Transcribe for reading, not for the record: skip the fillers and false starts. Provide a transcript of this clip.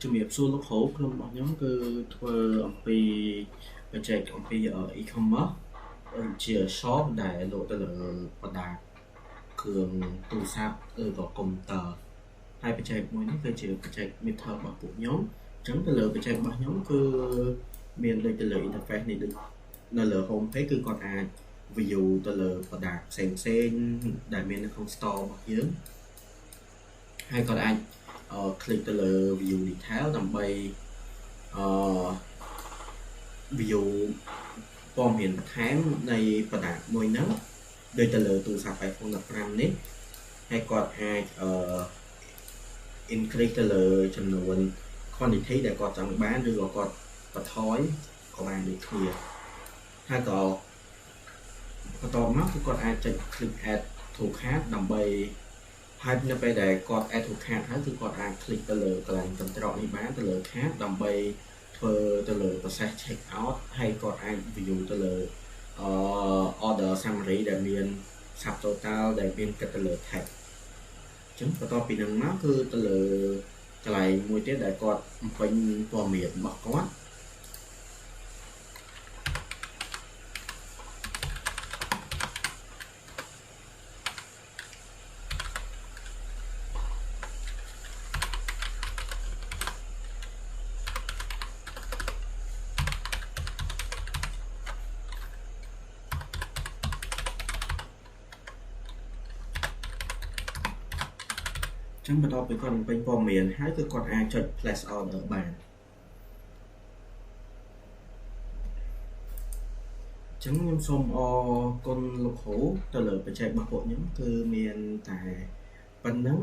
ជំរាបសួរលោកគ្រូខ្ញុំរបស់ខ្ញុំគឺធ្វើអំពី project អំពី e-commerce ជា shop ដែលលក់ទៅលើបណ្ដាគ្រឿងទូរស័ព្ទឬក៏កុំព្យូទ័រហើយ project មួយនេះគឺជា project method របស់ពួកខ្ញុំអញ្ចឹងទៅលើ project របស់ខ្ញុំគឺមានដូចទៅលើ interface នេះដូចនៅលើ home page គឺគាត់អាច view ទៅលើ product ផ្សេងៗដែលមាននៅក្នុង store របស់យើងហើយគាត់អាចclick ទៅលើ view detail ដើម្បី view ព័ត៌មានបន្ថែមនៃ product មួយហ្នឹងដូចទៅលើទូរស័ព្ទ iPhone 15 នេះហើយគាត់អាច increase ទៅលើចំនួន quantity ដែលគាត់ចង់បានឬក៏គាត់បន្ថយក៏បានដូចគ្នាហើយក៏បន្តមកគឺគាត់អាចចុច click add to cart ដើម្បីហើយនៅពេលដែលគាត់ add to cart ហើយគឺគាត់អាច click ទៅលើកន្លែងកន្ត្រកនេះបានទៅលើ cart ដើម្បីធ្វើទៅលើ process check out ហើយគាត់អាច view ទៅលើ order summary ដែលមាន subtotal ដែលមានគិតទៅលើ tag អញ្ចឹងបន្ទាប់ពីនឹងមកគឺទៅលើកន្លែងមួយទៀតដែលគាត់បំពេញព័ត៌មានរបស់គាត់ចឹងបន្ទាប់ពីគាត់បំពេញព័ត៌មានហើយគឺគាត់អាចចុច place order បានចឹងខ្ញុំសូមអរគុណលោកគ្រូទៅលើបច្ចេករបស់ពួកខ្ញុំគឺមានតែប៉ុណ្ណឹង